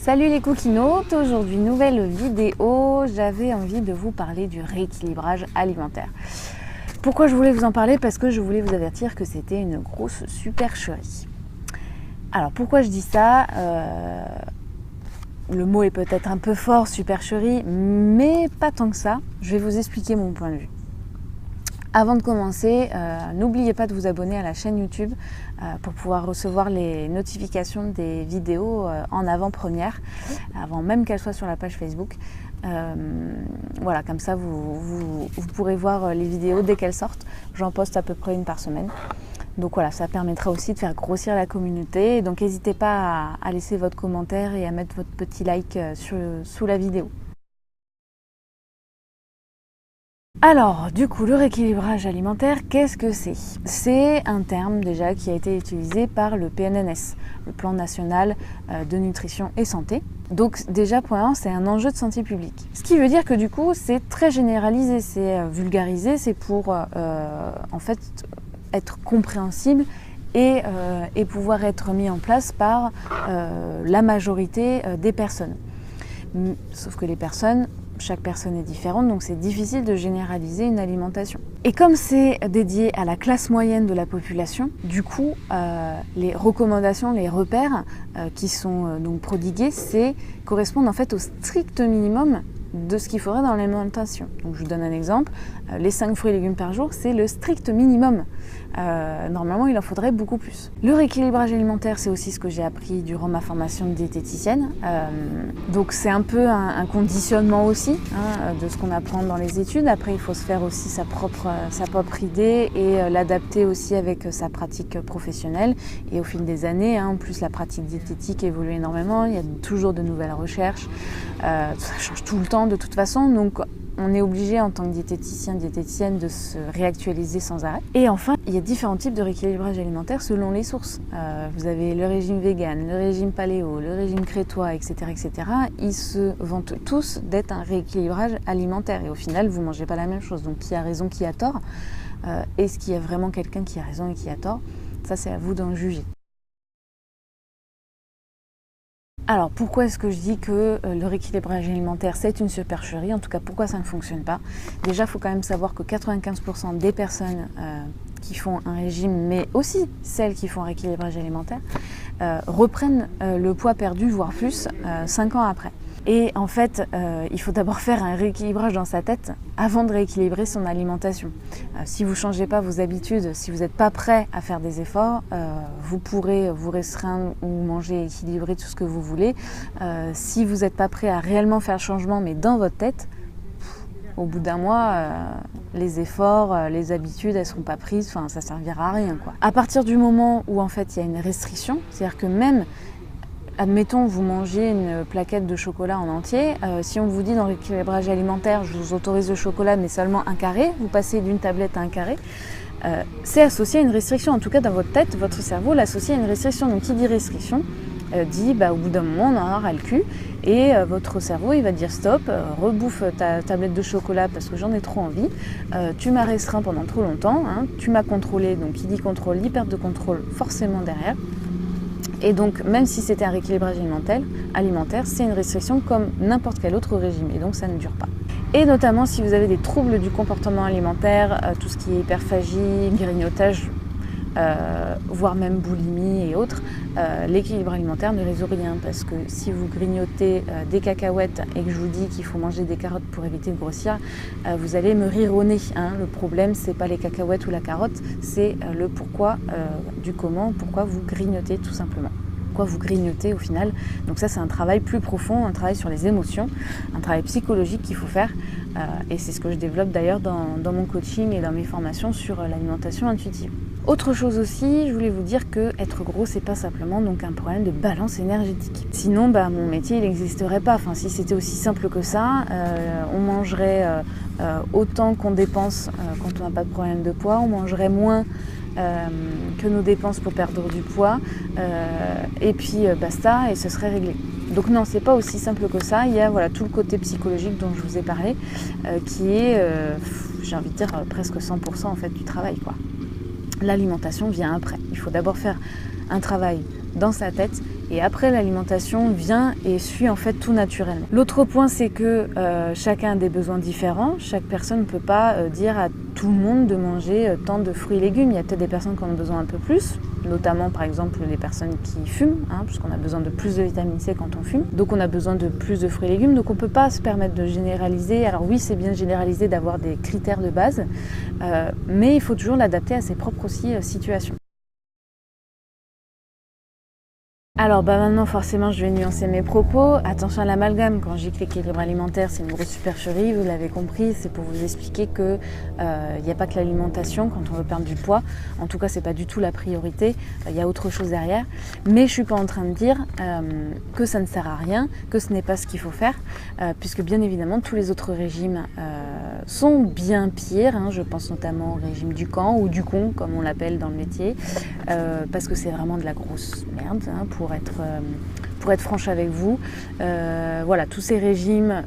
Salut les coquinotes, aujourd'hui nouvelle vidéo, j'avais envie de vous parler du rééquilibrage alimentaire. Pourquoi je voulais vous en parler? Parce que je voulais vous avertir que c'était une grosse supercherie. Alors pourquoi je dis ça? Le mot est peut-être un peu fort, supercherie, mais pas tant que ça. Je vais vous expliquer mon point de vue. Avant de commencer, n'oubliez pas de vous abonner à la chaîne YouTube pour pouvoir recevoir les notifications des vidéos en avant-première, avant même qu'elles soient sur la page Facebook. Voilà, comme ça vous pourrez voir les vidéos dès qu'elles sortent. J'en poste à peu près une par semaine. Donc voilà, ça permettra aussi de faire grossir la communauté. Donc n'hésitez pas à laisser votre commentaire et à mettre votre petit like sous la vidéo. Alors, du coup, le rééquilibrage alimentaire, qu'est-ce que c'est? C'est un terme déjà qui a été utilisé par le PNNS, le Plan National de Nutrition et Santé. Donc déjà, pour l'instant, c'est un enjeu de santé publique. Ce qui veut dire que du coup, c'est très généralisé, c'est vulgarisé, c'est pour en fait être compréhensible et pouvoir être mis en place par la majorité des personnes. Sauf que chaque personne est différente, donc c'est difficile de généraliser une alimentation. Et comme c'est dédié à la classe moyenne de la population, du coup, les recommandations, les repères qui sont donc prodigués, correspondent en fait au strict minimum de ce qu'il faudrait dans l'alimentation. Donc je vous donne un exemple, les 5 fruits et légumes par jour, c'est le strict minimum. Normalement, il en faudrait beaucoup plus. Le rééquilibrage alimentaire, c'est aussi ce que j'ai appris durant ma formation de diététicienne. Donc c'est un peu un conditionnement aussi de ce qu'on apprend dans les études. Après, il faut se faire aussi sa propre idée et l'adapter aussi avec sa pratique professionnelle. Et au fil des années, en plus la pratique diététique évolue énormément, il y a toujours de nouvelles recherches, ça change tout le temps de toute façon. Donc on est obligé en tant que diététicienne de se réactualiser sans arrêt. Et enfin, il y a différents types de rééquilibrage alimentaire selon les sources. Vous avez le régime vegan, le régime paléo, le régime crétois, etc., etc. Ils se vantent tous d'être un rééquilibrage alimentaire. Et au final, vous ne mangez pas la même chose. Donc qui a raison, qui a tort? Est-ce qu'il y a vraiment quelqu'un qui a raison et qui a tort? Ça, c'est à vous d'en juger. Alors pourquoi est-ce que je dis que le rééquilibrage alimentaire c'est une supercherie? En tout cas, pourquoi ça ne fonctionne pas? Déjà, il faut quand même savoir que 95% des personnes qui font un régime, mais aussi celles qui font un rééquilibrage alimentaire, reprennent le poids perdu, voire plus, 5 ans après. Et en fait, il faut d'abord faire un rééquilibrage dans sa tête avant de rééquilibrer son alimentation. Si vous ne changez pas vos habitudes, si vous n'êtes pas prêt à faire des efforts, vous pourrez vous restreindre ou manger équilibré, tout ce que vous voulez. Si vous n'êtes pas prêt à réellement faire le changement, mais dans votre tête, au bout d'un mois, les efforts, les habitudes, elles ne seront pas prises, enfin, ça ne servira à rien, quoi. À partir du moment où en fait il y a une restriction, c'est-à-dire que même admettons, vous mangez une plaquette de chocolat en entier. Si on vous dit dans l'équilibrage alimentaire, je vous autorise le chocolat, mais seulement un carré, vous passez d'une tablette à un carré, c'est associé à une restriction. En tout cas, dans votre tête, votre cerveau l'associe à une restriction. Donc, qui dit restriction dit au bout d'un moment, on en aura le cul. Et votre cerveau, il va dire stop, rebouffe ta tablette de chocolat parce que j'en ai trop envie. Tu m'as restreint pendant trop longtemps, tu m'as contrôlé. Donc, qui dit contrôle, dit perte de contrôle forcément derrière. Et donc, même si c'était un rééquilibrage alimentaire, c'est une restriction comme n'importe quel autre régime. Et donc, ça ne dure pas. Et notamment, si vous avez des troubles du comportement alimentaire, tout ce qui est hyperphagie, grignotage, voire même boulimie et autres, l'équilibre alimentaire ne résout rien. Parce que si vous grignotez des cacahuètes et que je vous dis qu'il faut manger des carottes pour éviter de grossir, vous allez me rire au nez. Le problème, c'est pas les cacahuètes ou la carotte, c'est le pourquoi du comment, pourquoi vous grignotez tout simplement. Pourquoi vous grignotez au final. Donc ça, c'est un travail plus profond, un travail sur les émotions, un travail psychologique qu'il faut faire. Et c'est ce que je développe d'ailleurs dans mon coaching et dans mes formations sur l'alimentation intuitive. Autre chose aussi, je voulais vous dire que être gros, c'est pas simplement donc un problème de balance énergétique. Sinon, mon métier, il n'existerait pas. Enfin, si c'était aussi simple que ça, on mangerait autant qu'on dépense quand on n'a pas de problème de poids, on mangerait moins que nos dépenses pour perdre du poids, et puis basta, et ce serait réglé. Donc non, c'est pas aussi simple que ça. Il y a tout le côté psychologique dont je vous ai parlé, qui est, j'ai envie de dire, presque 100% en fait du travail, quoi. L'alimentation vient après. Il faut d'abord faire un travail dans sa tête Et après, l'alimentation vient et suit en fait tout naturellement. L'autre point, c'est que chacun a des besoins différents. Chaque personne ne peut pas dire à tout le monde de manger tant de fruits et légumes. Il y a peut-être des personnes qui en ont besoin un peu plus, notamment par exemple les personnes qui fument, puisqu'on a besoin de plus de vitamine C quand on fume. Donc on a besoin de plus de fruits et légumes. Donc on ne peut pas se permettre de généraliser. Alors oui, c'est bien de généraliser, d'avoir des critères de base, mais il faut toujours l'adapter à ses propres aussi situations. Alors maintenant forcément je vais nuancer mes propos. Attention à l'amalgame, quand je dis que l'équilibre alimentaire c'est une grosse supercherie, vous l'avez compris, c'est pour vous expliquer que il n'y a pas que l'alimentation quand on veut perdre du poids. En tout cas c'est pas du tout la priorité, il y a autre chose derrière. Mais je suis pas en train de dire que ça ne sert à rien, que ce n'est pas ce qu'il faut faire, puisque bien évidemment tous les autres régimes sont bien pires, je pense notamment au régime du camp ou du con comme on l'appelle dans le métier, parce que c'est vraiment de la grosse merde, pour être franche avec vous. Voilà, tous ces régimes,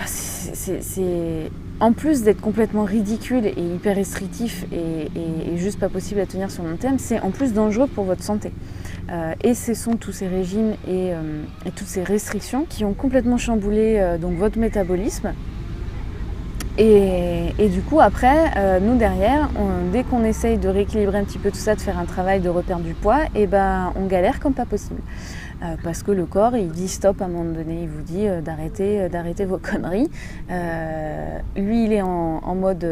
c'est en plus d'être complètement ridicule et hyper restrictif et juste pas possible à tenir sur long terme, c'est en plus dangereux pour votre santé. Et ce sont tous ces régimes et toutes ces restrictions qui ont complètement chamboulé donc votre métabolisme. Et du coup après, nous derrière, dès qu'on essaye de rééquilibrer un petit peu tout ça, de faire un travail de reperdre du poids, et ben on galère comme pas possible. Parce que le corps il dit stop à un moment donné, il vous dit d'arrêter vos conneries. Lui il est en mode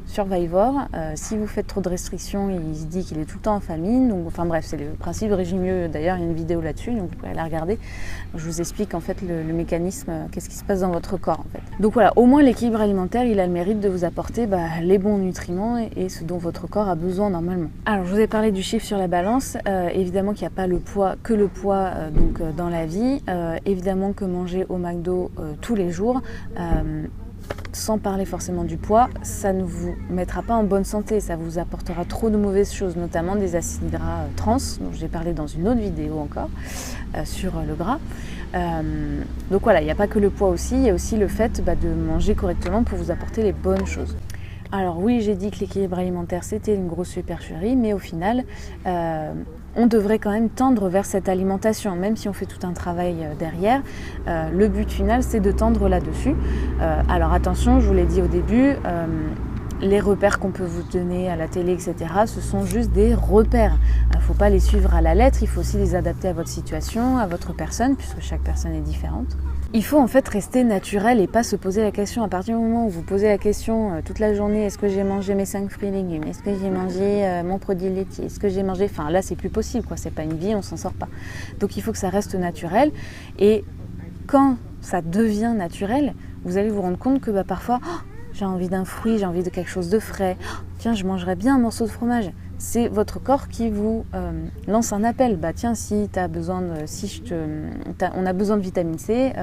survivor, si vous faites trop de restrictions, il se dit qu'il est tout le temps en famine. Donc, enfin bref, c'est le principe du régime mieux. D'ailleurs, il y a une vidéo là-dessus, donc vous pouvez la regarder. Je vous explique en fait le mécanisme, qu'est-ce qui se passe dans votre corps en fait. Donc voilà, au moins l'équilibre alimentaire, il a le mérite de vous apporter les bons nutriments et ce dont votre corps a besoin normalement. Alors, je vous ai parlé du chiffre sur la balance. Évidemment qu'il n'y a pas le poids dans la vie. Évidemment que manger au McDo tous les jours, sans parler forcément du poids, ça ne vous mettra pas en bonne santé, ça vous apportera trop de mauvaises choses, notamment des acides gras trans, dont j'ai parlé dans une autre vidéo encore, sur le gras. Donc voilà, il n'y a pas que le poids aussi, il y a aussi le fait de manger correctement pour vous apporter les bonnes choses. Alors oui, j'ai dit que l'équilibre alimentaire c'était une grosse supercherie, mais au final, on devrait quand même tendre vers cette alimentation, même si on fait tout un travail derrière. Le but final, c'est de tendre là-dessus. Alors attention, je vous l'ai dit au début, les repères qu'on peut vous donner à la télé, etc., ce sont juste des repères. Il ne faut pas les suivre à la lettre, il faut aussi les adapter à votre situation, à votre personne, puisque chaque personne est différente. Il faut en fait rester naturel et pas se poser la question. À partir du moment où vous posez la question toute la journée, est-ce que j'ai mangé mes 5 fruits et légumes, est-ce que j'ai mangé mon produit laitier, est-ce que j'ai mangé... Enfin là c'est plus possible, quoi. C'est pas une vie, on s'en sort pas. Donc il faut que ça reste naturel. Et quand ça devient naturel, vous allez vous rendre compte que parfois, j'ai envie d'un fruit, j'ai envie de quelque chose de frais. Tiens, je mangerais bien un morceau de fromage. C'est votre corps qui vous lance un appel. Tiens, si tu as besoin on a besoin de vitamine C,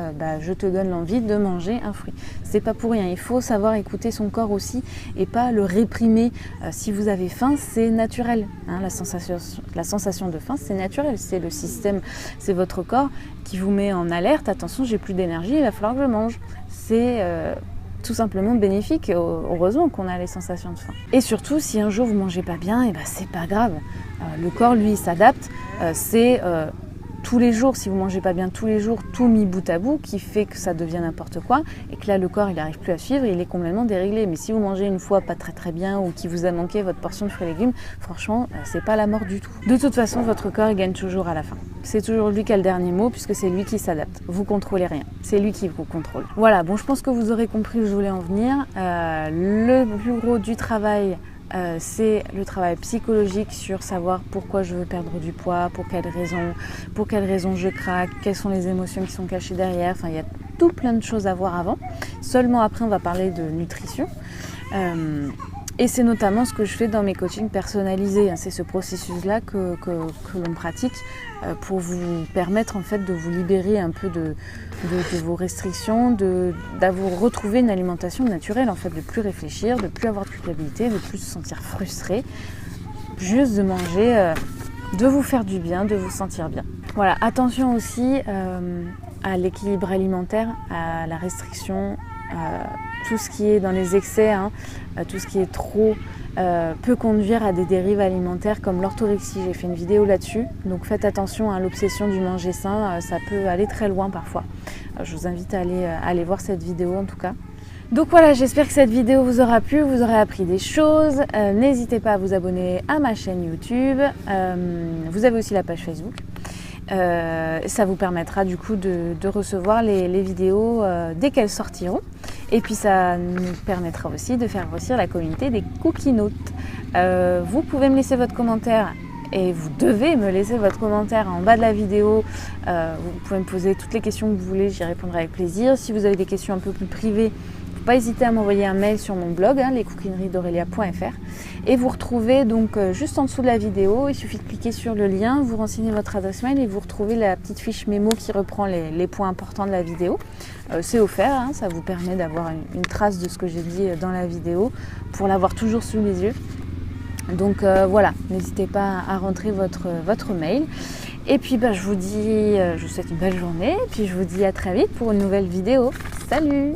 je te donne l'envie de manger un fruit. C'est pas pour rien. Il faut savoir écouter son corps aussi et pas le réprimer. Si vous avez faim, c'est naturel. La sensation de faim, c'est naturel. C'est le système, c'est votre corps qui vous met en alerte. Attention, j'ai plus d'énergie, il va falloir que je mange. C'est tout simplement bénéfique, heureusement qu'on a les sensations de faim. Et surtout, si un jour vous mangez pas bien, c'est pas grave. Le corps, lui, s'adapte. C'est tous les jours, si vous mangez pas bien tous les jours, tout mis bout à bout, qui fait que ça devient n'importe quoi, et que là, le corps, il n'arrive plus à suivre, il est complètement déréglé. Mais si vous mangez une fois pas très très bien, ou qu'il vous a manqué votre portion de fruits et légumes, franchement, c'est pas la mort du tout. De toute façon, votre corps, il gagne toujours à la fin. C'est toujours lui qui a le dernier mot, puisque c'est lui qui s'adapte. Vous contrôlez rien. C'est lui qui vous contrôle. Voilà, bon, je pense que vous aurez compris où je voulais en venir. Le plus gros du travail, c'est le travail psychologique sur savoir pourquoi je veux perdre du poids, pour quelles raisons je craque, quelles sont les émotions qui sont cachées derrière. Enfin, il y a tout plein de choses à voir avant. Seulement après, on va parler de nutrition. Et c'est notamment ce que je fais dans mes coachings personnalisés. C'est ce processus-là que l'on pratique pour vous permettre en fait de vous libérer un peu de vos restrictions, d'avoir retrouvé une alimentation naturelle, en fait, de plus réfléchir, de plus avoir de culpabilité, de plus se sentir frustré, juste de manger, de vous faire du bien, de vous sentir bien. Voilà, attention aussi à l'équilibre alimentaire, à la restriction, tout ce qui est dans les excès, hein, tout ce qui est trop peut conduire à des dérives alimentaires comme l'orthorexie. J'ai fait une vidéo là-dessus, donc faites attention à l'obsession du manger sain, ça peut aller très loin parfois. Je vous invite à aller voir cette vidéo en tout cas. Donc voilà, j'espère que cette vidéo vous aura plu, vous aurez appris des choses. N'hésitez pas à vous abonner à ma chaîne YouTube. Vous avez aussi la page Facebook. Ça vous permettra du coup de recevoir les vidéos dès qu'elles sortiront. Et puis ça nous permettra aussi de faire grossir la communauté des Cookinotes. Vous pouvez me laisser votre commentaire. Et vous devez me laisser votre commentaire en bas de la vidéo. Vous pouvez me poser toutes les questions que vous voulez, j'y répondrai avec plaisir. Si vous avez des questions un peu plus privées, faut pas hésiter à m'envoyer un mail sur mon blog, hein, lescookineriesdaurelia.fr. Et vous retrouvez donc juste en dessous de la vidéo, il suffit de cliquer sur le lien, vous renseignez votre adresse mail et vous retrouvez la petite fiche mémo qui reprend les points importants de la vidéo. C'est offert, hein, ça vous permet d'avoir une trace de ce que j'ai dit dans la vidéo pour l'avoir toujours sous les yeux. Donc voilà, n'hésitez pas à rentrer votre mail. Et puis je vous souhaite une belle journée. Et puis je vous dis à très vite pour une nouvelle vidéo. Salut!